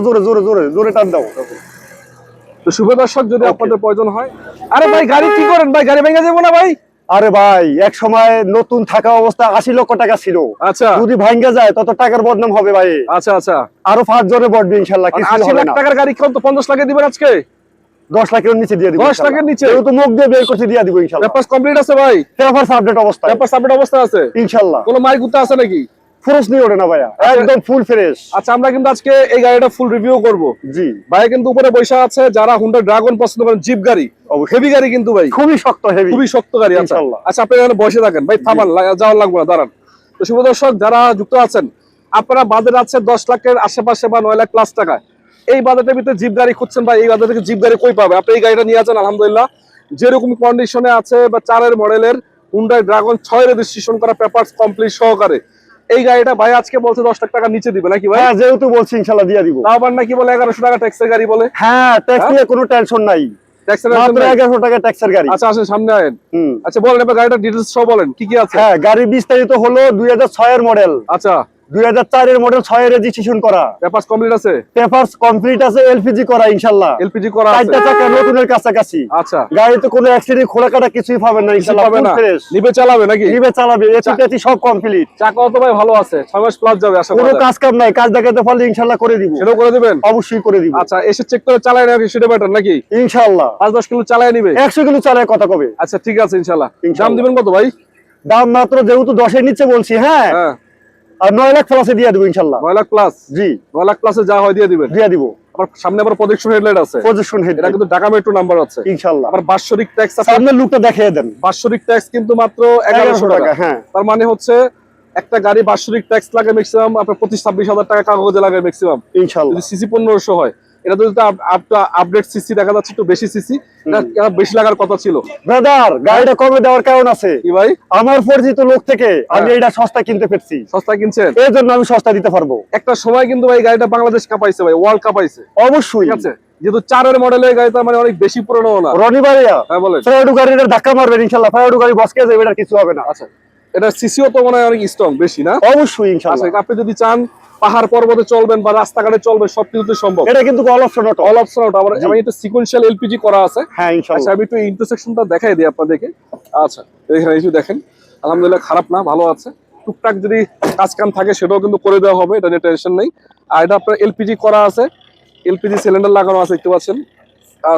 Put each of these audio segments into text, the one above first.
জোরে জোরে জোরে জোরে টান দাও। তো শুভ দর্শক, যদি আপনাদের প্রয়োজন হয়, আরে ভাই গাড়ি কি করেন ভাই, গাড়ি ভেঙে যাবো না ভাই? আরে ভাই, এক সময় নতুন থাকা অবস্থা 80 লক্ষ টাকা ছিল। আচ্ছা, যদি ভাঙ্গে যায় তত টাকার বদনাম হবে ভাই। আচ্ছা আচ্ছা, আরো 5 জনে বটবে ইনশাআল্লাহ, কিছু 80 হবে লাখ না। টাকার গাড়ি কোন তো 50 লাখে দিবেন আজকে? 10 লাখের নিচে দিয়ে দিব। 10 লাখের নিচে? যেহেতু মুখ দিয়ে বের করতে দিয়ে দিব ইনশাআল্লাহ। পেপারস কমপ্লিট আছে ভাই? পেপারস আপডেট অবস্থা। পেপারস আপডেট অবস্থা আছে ইনশাআল্লাহ। কোনো মাই গুতা আছে নাকি? ফ্রেশ নিয়ে ওঠে না ভাইয়া, একদম ফুল ফ্রেশ। আচ্ছা, আমরা কিন্তু আজকে এই গাড়িটা ফুল রিভিউ করব। জি ভাই কিন্তু উপরে বসে আছে, যারা হুন্ডা ড্রাগন পছন্দ করেন, জিপ গাড়ি, হেভি গাড়ি কিন্তু ভাই, খুবই শক্ত হেভি, খুবই শক্ত গাড়ি। আচ্ছা ইনশাআল্লাহ। আচ্ছা, আপনি এখানে বসে থাকেন ভাই, থামান, যাওয়ার লাগবে না, দাঁড়ান। তো শুভ দর্শক, যারা যুক্ত আছেন, আপনারা বাজেট আছে 10 লাখের আশেপাশে বা 9 লাখ প্লাস টাকা, এই বাজেটের ভিতরে জিপ গাড়ি খুঁজছেন ভাই, এই বাজেট থেকে জিপ গাড়ি কই পাবে? আপনি এই গাড়িটা নিয়ে আছেন, আলহামদুলিল্লাহ যেরকম কন্ডিশনে আছে, বা 4 মডেলের হুন্ডা ড্রাগন 6 রেজিস্ট্রেশন করা, পেপারস কমপ্লিট সহকারে এই গাড়িটা ভাই আজকে বলছে 10 লাখ টাকা নিচে দিবে নাকি ভাই? হ্যাঁ, যেহেতু বলছি ইনশাআল্লাহ দিয়ে দিব। তাও আবার নাকি বলে 1100 টাকা ট্যাক্সের গাড়ি বলে। হ্যাঁ, ট্যাক্স নিয়ে কোনো টেনশন নাই, ট্যাক্সের মাত্র 1100 টাকা ট্যাক্সের গাড়ি। আচ্ছা, আসেন সামনে আয়েন। আচ্ছা বলেন এবার গাড়িটা ডিটেইলস সব বলেন, কি কি আছে? হ্যাঁ, গাড়ি বিস্তারিত হলো 2006 এর মডেল। আচ্ছা, 2004 এর মডেল, 6 এর রেজিস্ট্রেশন করা, পেপারস কমপ্লিট আছে? পেপারস কমপ্লিট আছে, এলপিজি করা ইনশাআল্লাহ, এলপিজি করা আছে, 4টা চাকা নতুনের কাছাকাছি। আচ্ছা, গাড়িতে কোনো অ্যাক্সিডেন্ট খোলা কাটা কিছুই পাবেন না ইনশাআল্লাহ, পাবে না, নিবে চালাবে নাকি? নিবে চালাবে, এসিটাতি সব কমপ্লিট। চাকাও তো ভাই ভালো আছে, 6 মাস প্লাস যাবে আশা করি। কোনো কাজ কাম নাই, কাজ দেখাতে পারলে ইনশাআল্লাহ করে দিব। সেটাও করে দিবেন? অবশ্যই করে দিব। আচ্ছা, এসে চেক করে চালায় নাকি সেটা বেটার নাকি? ইনশাআল্লাহ 5-10 কিলো চালায় নিবে, 100 কিলো চালায় কথা কবে। আচ্ছা ঠিক আছে ইনশাআল্লাহ। দাম ইনশাআল্লাহ। দিবেন কত ভাই? দাম মাত্র যেহেতু 10 এর নিচে বলছি, হ্যাঁ, হ্যাঁ, আর 9 লাখ প্লাসে দিয়ে দিব ইনশাআল্লাহ। 9 লাখ প্লাস? জি, 9 লাখ প্লাসে যা হয় দিয়ে দিবেন। দিয়ে দিব। আবার সামনে আবার প্রজেকশন হেডলাইট আছে, পজিশন হেড, এটা কিন্তু ঢাকা মেট্রো নাম্বার আছে ইনশাআল্লাহ। আবার বাৎসরিক ট্যাক্স আছে, সামনের লুকটা দেখিয়ে দেন। বাৎসরিক ট্যাক্স কিন্তু মাত্র 1100 টাকা। হ্যাঁ, তার মানে হচ্ছে একটা গাড়ি বাৎসরিক ট্যাক্স লাগে ম্যাক্সিমাম আপনার 25-26 হাজার টাকা কাগজে লাগে ম্যাক্সিমাম, ইনশাআল্লাহ। যদি সিসি 1500 হয়। এটা তো আপডেট সিসি দেখা যাচ্ছে একটু বেশি সিসি, এটা বেশি লাগার কথা ছিল। ব্রাদার, গাড়িটা কমে দেওয়ার কারণ আছে কি ভাই? আমার পরিচিত লোক থেকে আমি এটা সস্তা কিনতে পেরেছি। সস্তা কিনছেন? এর জন্য আমি সস্তা দিতে পারবো। একটা সময় কিন্তু ভাই গাড়িটা বাংলাদেশ কাঁপাইছে ভাই, ওয়ার্ল্ড কাঁপাইছে। অবশ্যই, ঠিক আছে, যেহেতু 4 মডেলের গাড়ি, তার মানে অনেক বেশি পুরনো না। রনি ভাইয়া, হ্যাঁ বলেন। ফেরাডু গাড়ির ধাক্কা মারবেন ইনশাআল্লাহ, ফেরাডু গাড়ি বসকে যাবে, এটা কিছু হবে না। আচ্ছা, এটা সিসিও তো মনে হয় অনেক স্ট্রং, বেশি না? অবশ্যই ইনশাআল্লাহ। আচ্ছা, আপনি যদি চান পাহাড় পর্বতে চলবেন বা রাস্তাঘাটে চলবেন, সবকিছুতে সম্ভব। এটা কিন্তু all option auto, all option auto. আবার এটা সিকোয়েন্সিয়াল এলপিজি করা আছে। হ্যাঁ আচ্ছা, ইনশাআল্লাহ। আমি একটু ইন্টারসেকশনটা দেখাই দিই আপনাদেরকে। আচ্ছা, এখানে একটু দেখেন, আলহামদুলিল্লাহ খারাপ না, ভালো আছে। টুকটাক যদি কাজ কাম থাকে সেটাও কিন্তু করে দেওয়া হবে, এটা নিয়ে টেনশন নেই। আর এটা আপনার এলপিজি করা আছে, এলপিজি সিলিন্ডার লাগানো আছে, দেখতে পাচ্ছেন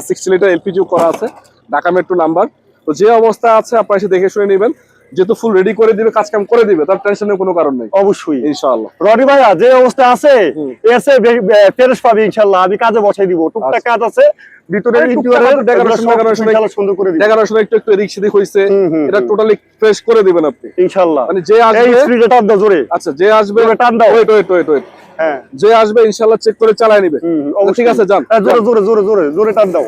60 লিটার এলপিজিও করা আছে, ঢাকা মেট্রো নাম্বার। তো যে অবস্থা আছে আপনারা এসে দেখে শুনে নেবেন, যেহেতু ফুল রেডি করে দিবে, কাজ কাম করে দিবে, তার টেনশনের কোনো কারণ নেই। অবশ্যই ইনশাআল্লাহ। রনি ভাইয়া যে অবস্থা আছে এসে ফেরেশ পাবে ইনশাআল্লাহ, আমি কাজে বসাই দিব। টুকটাক কাজ আছে ভিতরে, ইন্টেরিয়রের সুন্দর করে দিব। ডেকোরেশন একটু এদিক সেদিক হইছে, এটা টোটালি ফ্রেশ করে দিবেন আপনি ইনশাআল্লাহ। মানে যে আসবে, এই স্পিডে টান দাও জোরে। আচ্ছা, যে আসবে টান দাও। ওয়েট, হ্যাঁ, যে আসবে ইনশাআল্লাহ চেক করে চালায় নিবে। ঠিক আছে, যান জোরে জোরে জোরে জোরে জোরে টান দাও।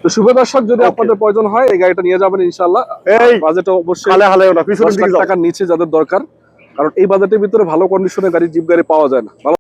তো শুভ দর্শক, যদি আপনাদের প্রয়োজন হয় এই গাড়িটা নিয়ে যাবেন ইনশাআল্লাহ। এই বাজেটে অবশ্যই হালে হালে না, পিছনের 10 লাখ দিকে যাও। টাকার নিচে যাদের দরকার, কারণ এই বাজেটের ভিতরে ভালো কন্ডিশনের গাড়ি, জিপ গাড়ি পাওয়া যায় না।